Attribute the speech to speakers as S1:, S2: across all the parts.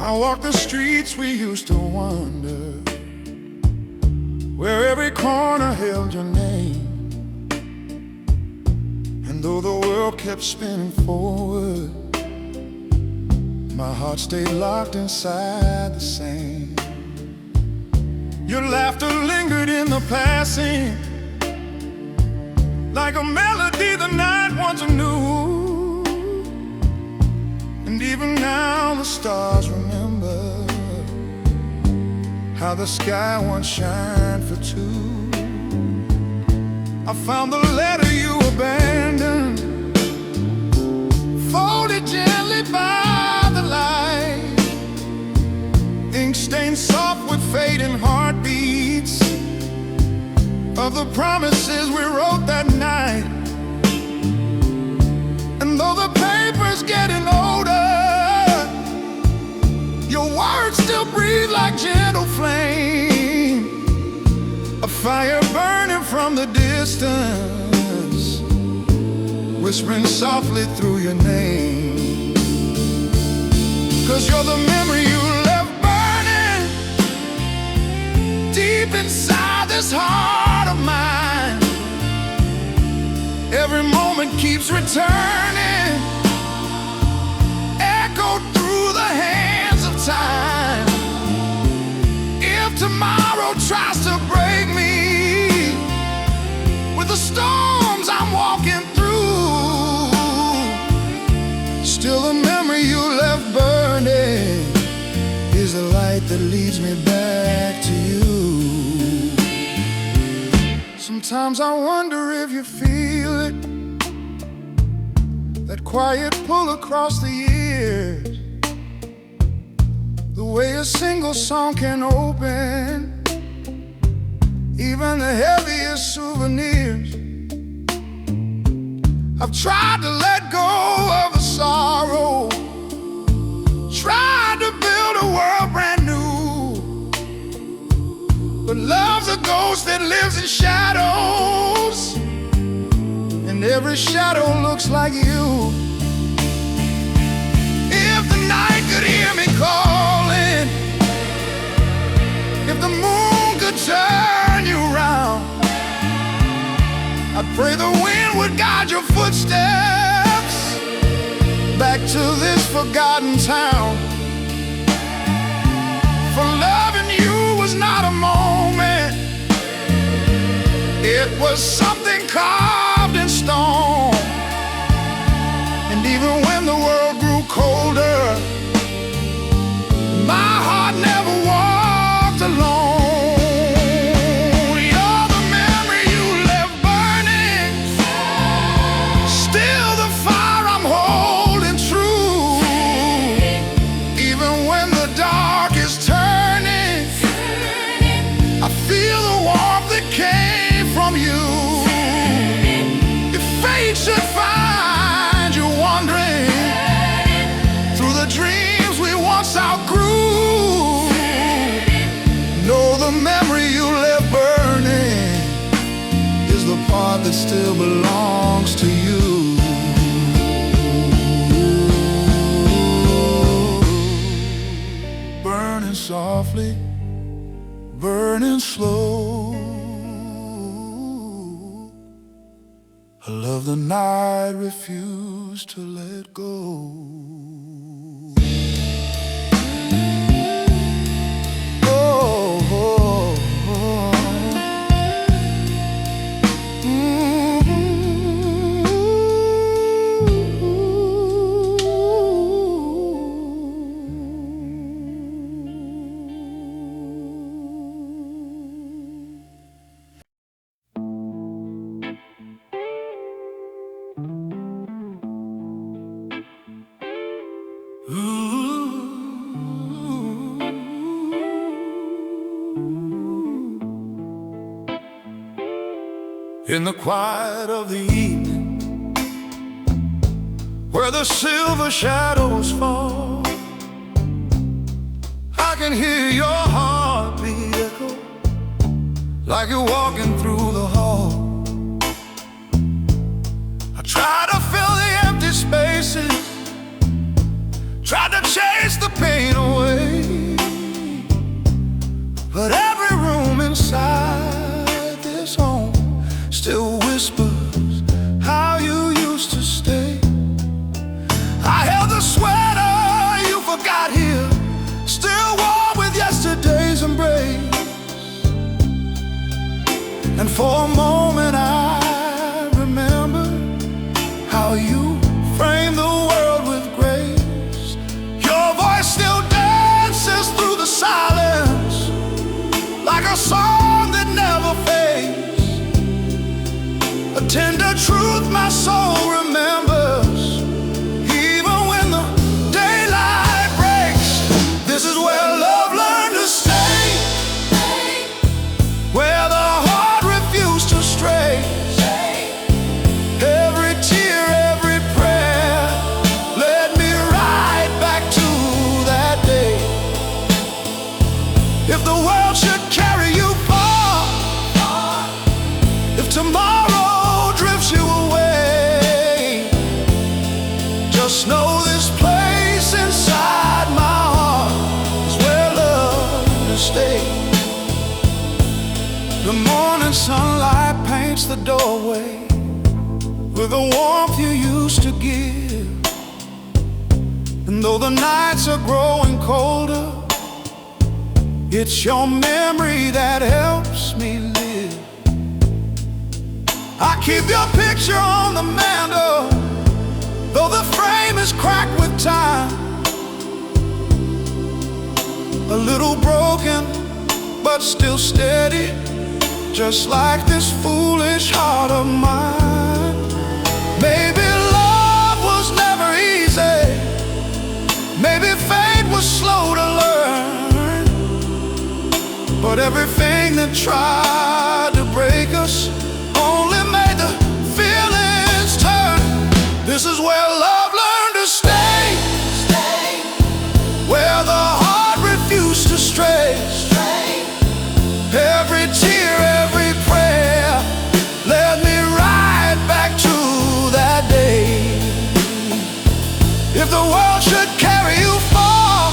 S1: I walk the streets we used to wander, where every corner held your name. And though the world kept spinning forward, my heart stayed locked inside the same. Your laughter lingered in the passing, like a melody the night once knew. And even now the stars remember how the sky once shined for two. I found the letter you abandoned, folded gently by the light, ink stained soft with fading heartbeats of the promises we wrote that night. And though the paper's getting older, your words still breathe like gentle flame, a fire burning from the distance, whispering softly through your name. 'Cause you're the memory you left burning deep inside this heart of mine. Every moment keeps returning, echoed through the hands of time. If tomorrow tries to break me with the storms I'm walking through, still the memory you left burning is the light that leads me back to you. Sometimes I wonder if you feel it, that quiet pull across the years, the way a single song can open even the heaviest souvenirs. I've tried to let go of the sorrow, tried to build a world brand new, but love's a ghost that lives in shadows, and every shadow looks like you. If the night could hear me calling, if the moon could turn you round, I pray the wind would guide your footsteps back to this forgotten town. For loving you was not a moment, it was something carved in stone. And even when the world grew colder, my heart never walked alone. Should find you wandering through the dreams we once outgrew, know the memory you left burning is the part that still belongs to you. Burning softly, burning slow, a love the night refused to let go. Oh, oh, oh. In the quiet of the evening, where the silver shadows fall, I can hear your heartbeat echo like you're walking through the hall. I try to fill the empty spaces, tried to chase the pain away, For a moment I remember how you framed the world with grace. Your voice still dances through the silence like a song that never fades, a tender truth my soul remembers even when the daylight breaks. This is where love learned to stay, where the heart refused to stray. Every tear, every prayer led me right back to that day. If the world should carry you far, if tomorrow drifts you away, just know this place inside my heart is where love will stay. The morning sunlight paints the doorway with the warmth you used to give, and though the nights are growing colder, it's your memory that helps me live. I keep your picture on the mantle, though the frame is cracked with time, a little broken but still steady, just like this foolish heart of mine. Maybe love was never easy, maybe fate was slow to learn, but everything that tried to break us only made the feelings turn. This is where love learned to stay, where the heart refused to stray. Every tear, every prayer led me right back to that day. If the world should carry you far,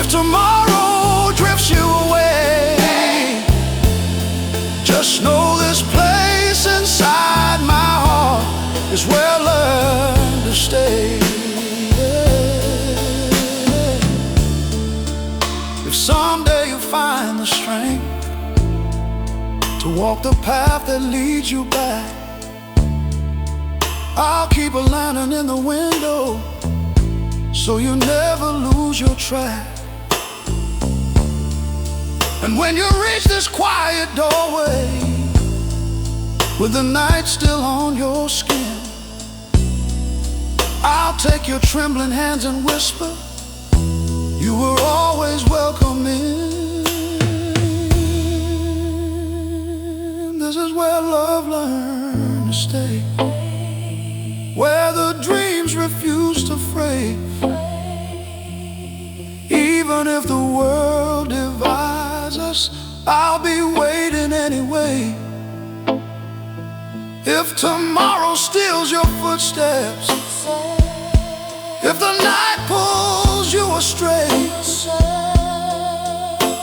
S1: if tomorrow drifts you away, just know this place inside my heart is where I learn to stay. If someday you find the strength to walk the path that leads you back, I'll keep a lantern in the window so you never lose your track. And when you reach this quiet doorway with the night still on your skin, I'll take your trembling hands and whisper, you were always welcome in. This is where love learned to stay, where the dreams refuse to fray. Even if the world divides us, I'll be waiting anyway. If tomorrow steals your footsteps, if the night pulls you astray,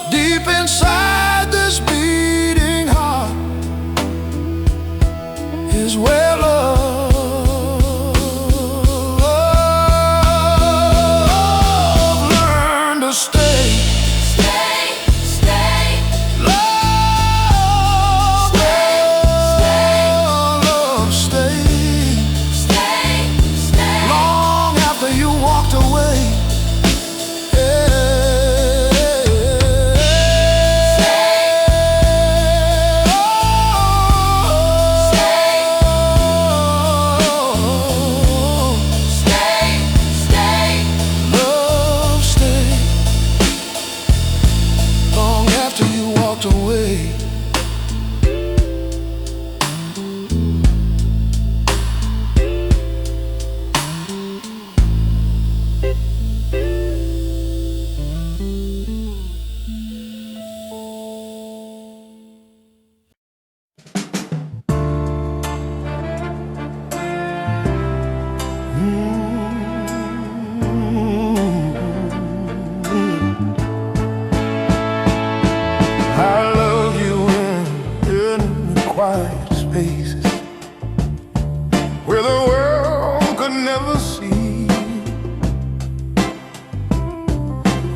S1: deep inside this beating heart is where love learned to stay.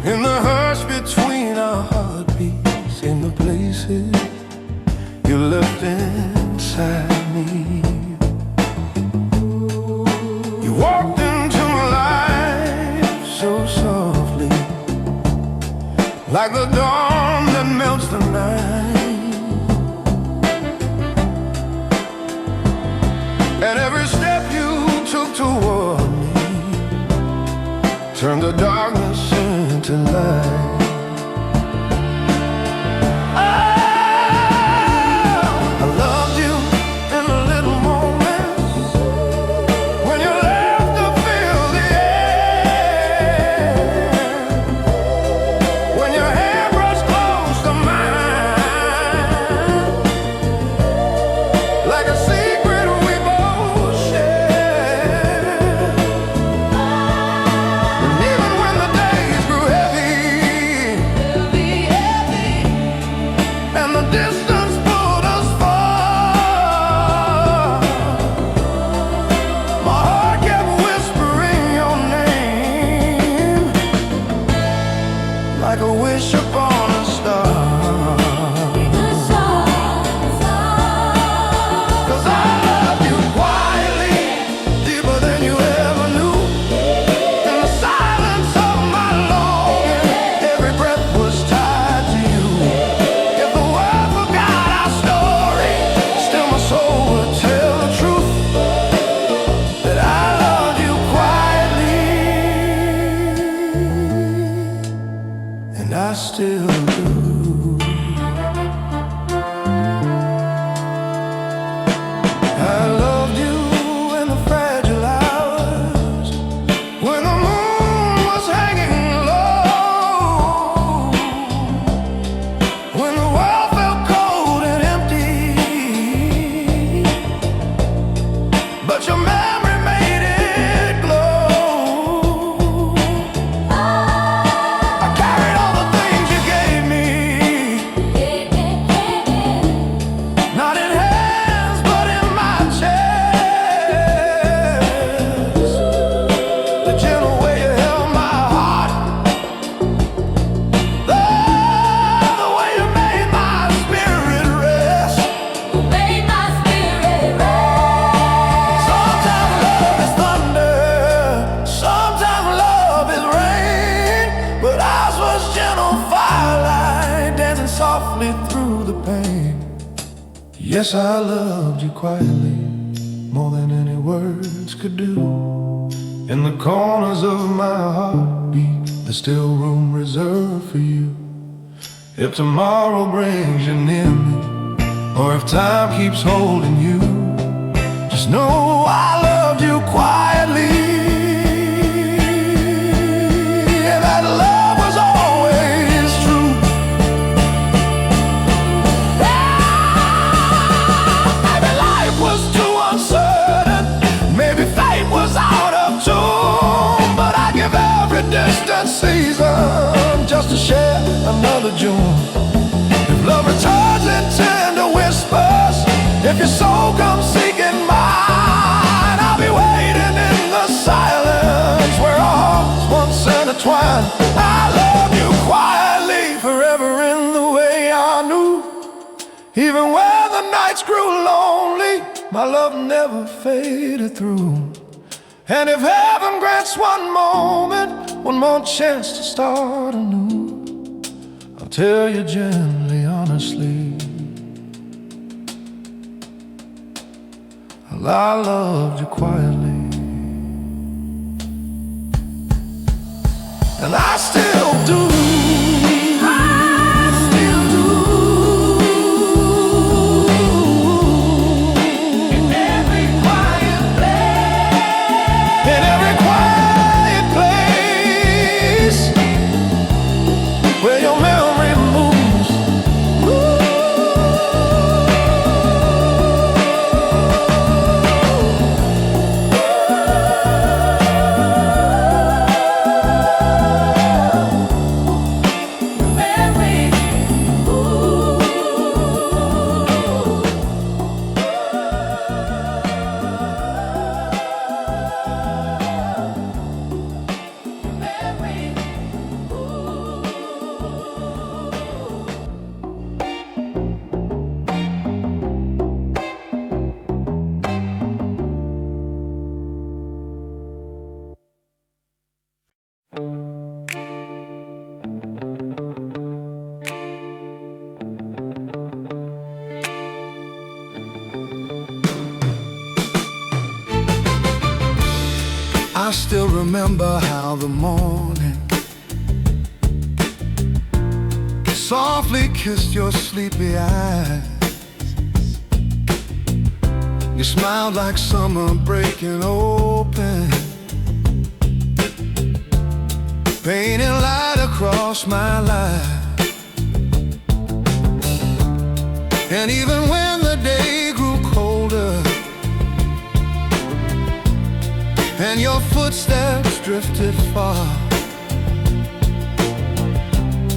S2: In the hush between our heartbeats, in the places
S1: like the dawn that melts the night. And every step you took toward me turned the darkness into light. I loved you in the little moments when you left to fill the air, when your hair brushed close to mine, like a secret we both shared. And even when the days grew heavy, and the distance pulled us far, my heart kept whispering your name like a wish upon a star. 'Cause I loved you quietly, deeper than you ever knew. In the silence of my longing, every breath was tied to you. If the world forgot our story, still my soul would tell the truth, that I loved you quietly, and I still do. I loved you in the fragile hours when the moon was hanging low, when the world felt cold and empty, but your memory made it glow. I carried all the things you gave me, not in hands but in my chest. The gentle way you held my heart, the way you made my spirit rest. Sometimes love is thunder, sometimes love is rain, but ours was gentle firelight dancing softly through the pain. Yes, I loved you quietly, more than any words could do. In the corners of my heartbeat, there's still room reserved for you. If tomorrow brings you near me, or if time keeps holding you, just know I loved you quietly, and that love was always true. Maybe life was too uncertain, maybe fate was out of tune, but I give every distant season just to share another June. If love returns in tender whispers, if your soul comes seeking mine, I'll be waiting in the silence where our hearts once intertwined. I love you quietly, forever in the way I knew. Even when the nights grew lonely, my love never faded through. And if heaven grants one moment, one more chance to start anew, I'll tell you gently, honestly, I loved you quietly, and I still do. In every quiet place, where your memory moves. still remember how the morning softly kissed your sleepy eyes. You smiled like summer breaking open, painting light across my life. And even when the day grew colder and your footsteps drifted far,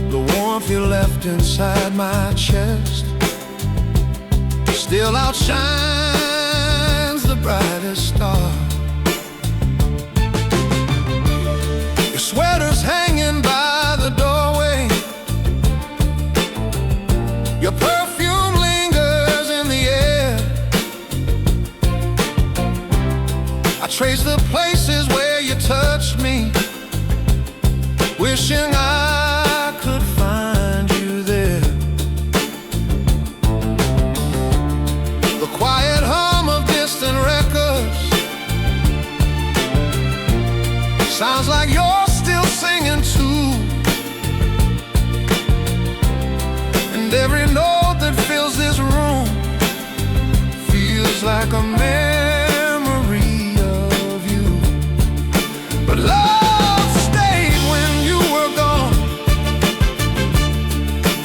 S1: the warmth you left inside my chest still outshines the brightest star. Your sweater's hanging by the doorway, your perfume lingers in the air. I trace the places where you touched me, wishing I could find you there. The quiet hum of distant records sounds like you're still singing too. And every note that fills this room feels like a memory of you. But love stayed when you were gone,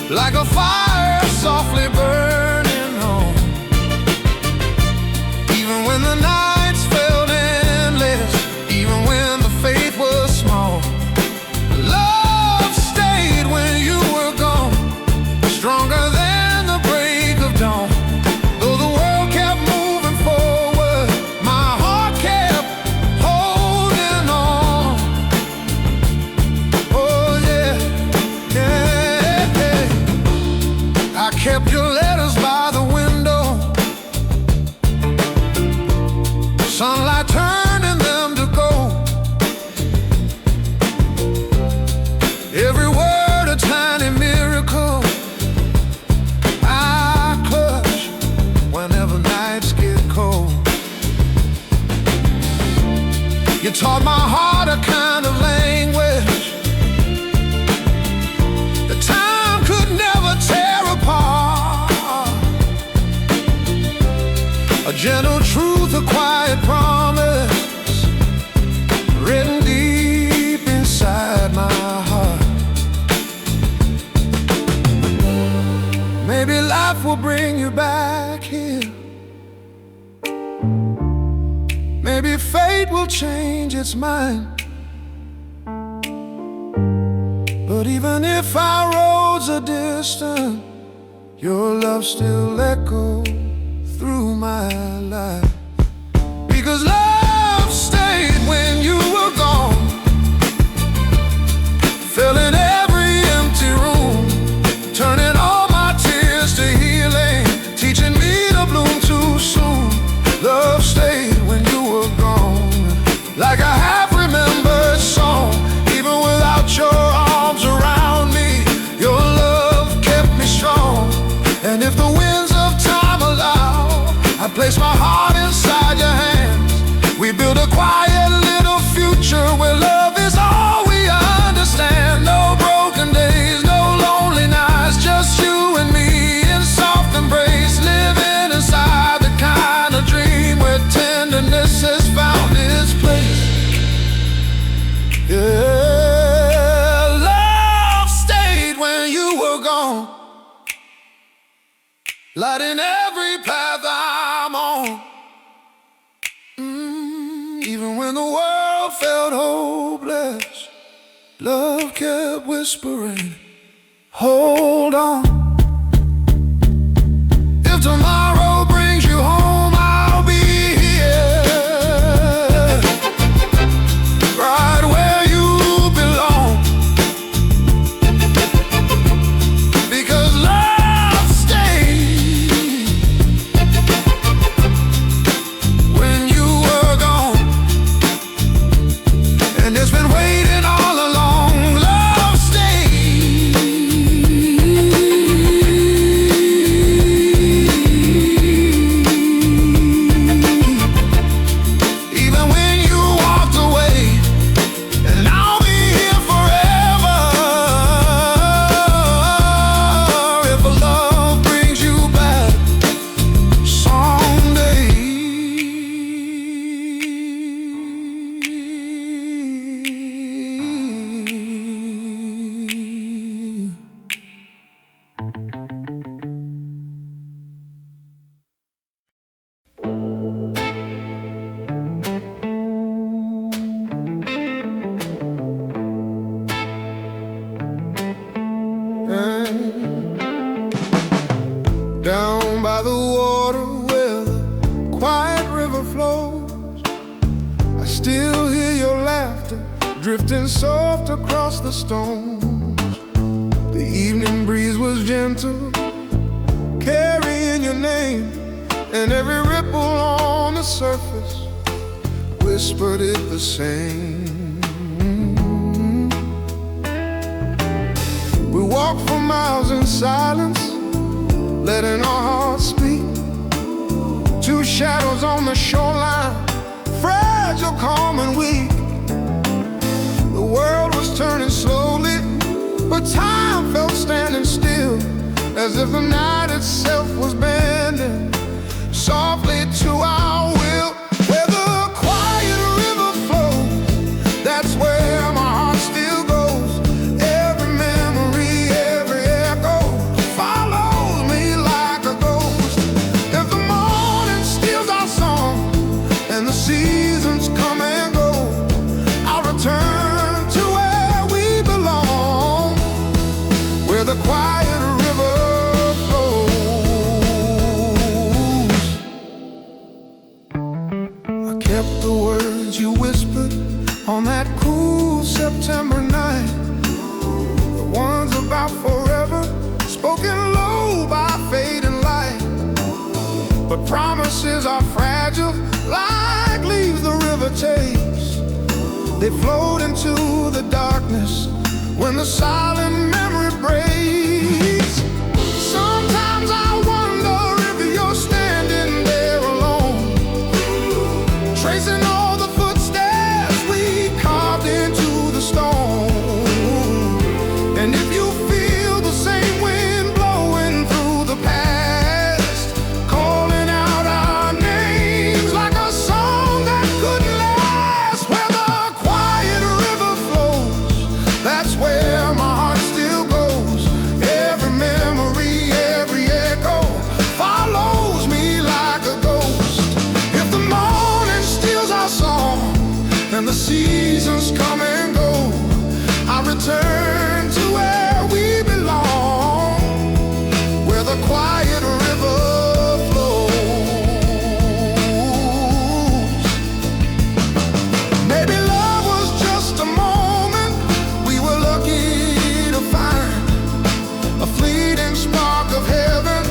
S1: like a fire softly burning on. Even when the nights felt endless, even when the faith was small, love stayed when you were gone, stronger than the break of dawn. Though the world kept moving forward, my heart kept holding on. Oh yeah, yeah, yeah. I kept your letters by the window, sunlight turning them to gold. Every word a tiny miracle I clutch whenever nights get cold. You taught my heart a kind of language that time could never tear apart. A gentle truth, a quiet promise, written deep inside my heart. Maybe life will bring you back here. Maybe fate will change its mind. But even if our roads are distant, your love still echoes through my life. Because love stayed when you were gone, filling every empty room, turning all my tears to healing, teaching me to bloom too soon. Love stayed when you were gone, like a half-remembered song. Even without your arms around me, your love kept me strong. And if the winds of time allow, I place my heart inside your hands. We build a quiet little future where love is all we understand. No broken days, no lonely nights, just you and me in soft embrace, living inside the kind of dream where tenderness has found its place. Yeah, love stayed when you were gone, lighting every path I'm on. Even when the world felt hopeless, love kept whispering, hold on. If tomorrow brings you home, I'll be here, right where you belong. Because love stayed when you were gone, and it's been waiting all along. Love stayed. Even when you walked away, drifting soft across the stones. The evening breeze was gentle, carrying your name, and every ripple on the surface whispered it the same. We walked for miles in silence, letting our hearts speak. Two shadows on the shoreline, fragile, calm, and weak. The world was turning slowly, but time felt standing still, as if the night itself was bending softly to our will. Where the quiet river flows, that's where my heart still goes. Every memory, every echo follows me like a ghost. If the morning steals our song and the seasons come and go, I'll return to where we belong, where the quiet river flows. I kept the words you whispered on that cool September night, the ones about forever, spoken low by fading light. But promises are fragile, like leaves the river takes. They float into the darkness when the silent memory breaks. Sometimes I wonder if you're standing there alone, tracing all the footsteps we carved into the stone. And if you feel the same wind blowing through the past, calling out our names like a song that couldn't last. Where the quiet river flows, that's where my heart still goes. Every memory, every echo follows me like a ghost. If the morning steals our song and the seasons come and go, I return to where we belong, where the quiet river flows. Maybe love was just a moment we were lucky to find, a fleeting spark of heaven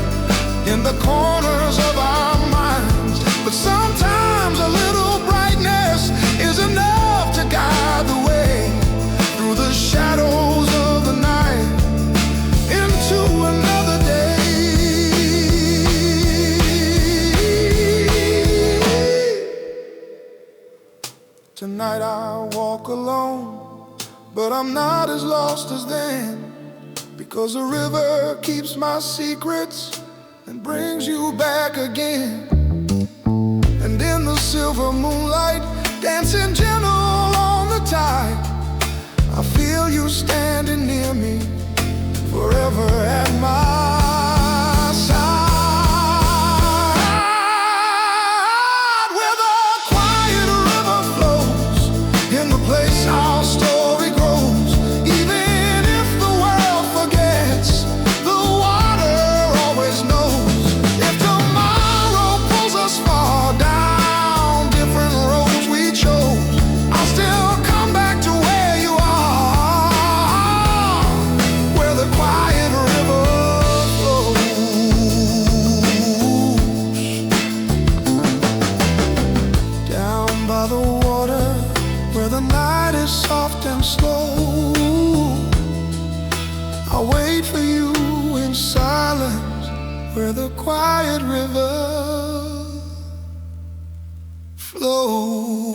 S1: in the corners of our minds. But sometimes a little brightness is enough to guide the way through the shadows of the night into another day. Tonight I walk alone, but I'm not as lost as then, because the river keeps my secrets and brings you back again. And in the silver moonlight, dancing gentle on the tide, I feel you standing near me, forever at my side. Where the quiet river flows, in the place our story grows. Even if the world forgets, the water always knows. If tomorrow pulls us far down different roads we chose, I'll still come back to where you are, where the quiet river flows. Down by the water, where the night is soft and slow, I'll wait for you in silence, where the quiet river flows.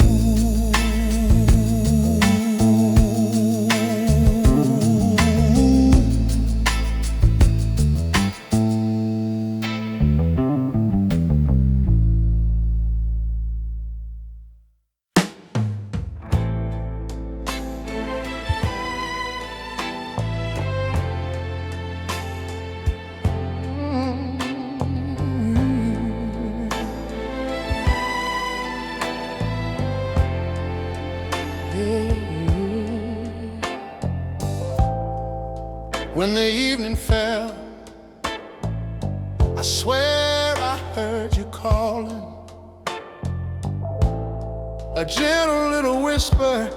S1: When the evening fell, I swear I heard you calling, a gentle little whisper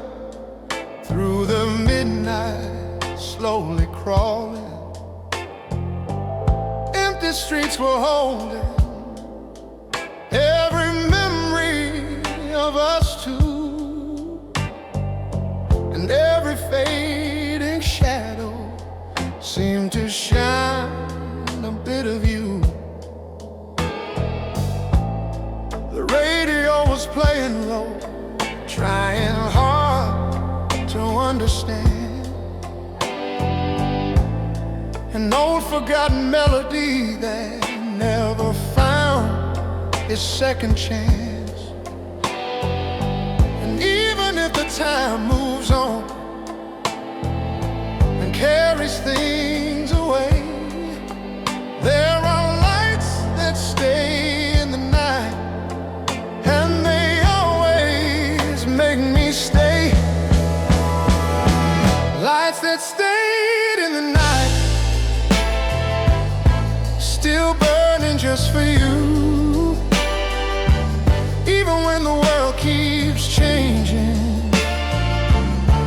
S1: night, slowly crawling. Empty streets were holding every memory of us two, and every fading shadow seemed to shine a bit of you. The radio was playing low, trying hard to understand an old forgotten melody that never found its second chance. And even if the time moves on and carries things away, there are lights that stay in the night, and they always make me stay. Lights that stayed in the night, still burning just for you. Even when the world keeps changing,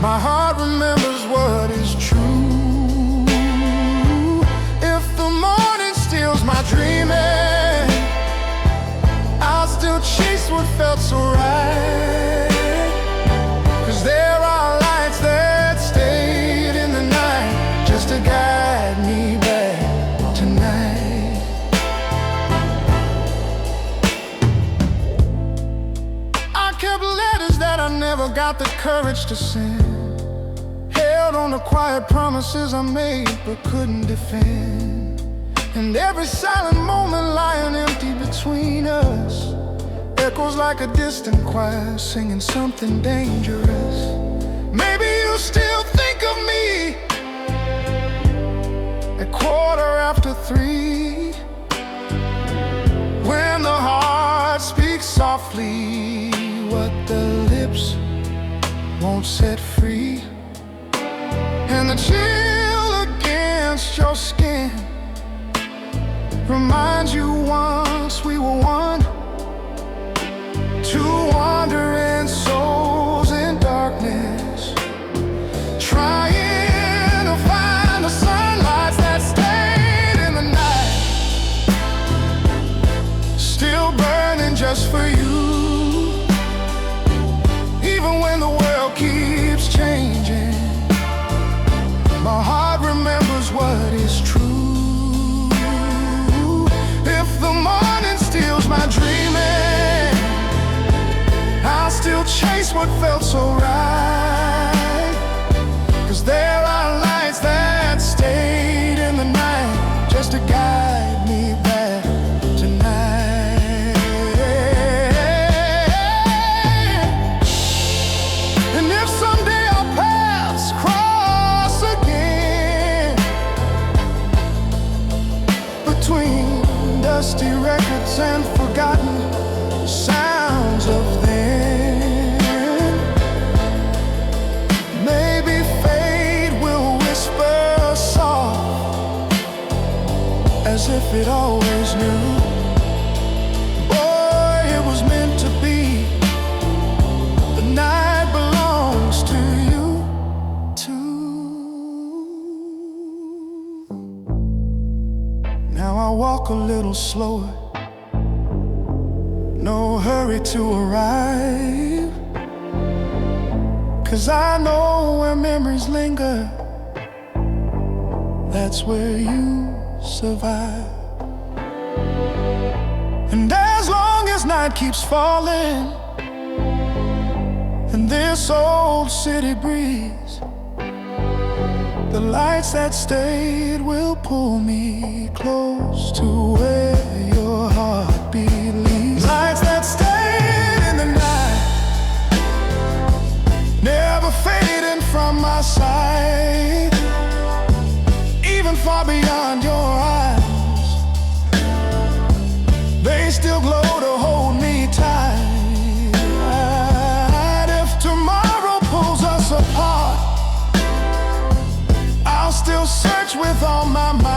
S1: my heart remembers what is true. If the morning steals my dreaming, I'll still chase what felt so right. 'Cause there are lights that stayed in the night, just to guide me back tonight. I kept letters that I never got the courage to send, held on to quiet promises I made but couldn't defend. And every silent moment lying empty between us echoes like a distant choir singing something dangerous. Maybe you still think of me at 3:15, when the heart speaks softly what the lips won't set free, and the chill against your skin reminds you once we were one, two wandering souls in darkness, trying to find the sunlights that stayed in the night, still burning just for you. Even when the world keeps changing, my heart remembers what is true. If the morning steals my dreaming, I'll still chase what felt so right. 'Cause there are lights that stayed in the night, just to guide me back tonight. And if someday our paths cross again, between dusty records and forgotten sounds of then, maybe fate will whisper soft, as if it always knew. Boy, it was meant to be. The night belongs to you too. Now I walk a little slower, no hurry to arrive, 'cause I know where memories linger, that's where you survive. And as long as night keeps falling and this old city breeze, the lights that stayed will pull me close to where your heartbeat leads. Lights that stayed in the night, never fading from my sight, even far beyond your eyes. They still glow to hold me tight. If tomorrow pulls us apart, I'll still search with all my might.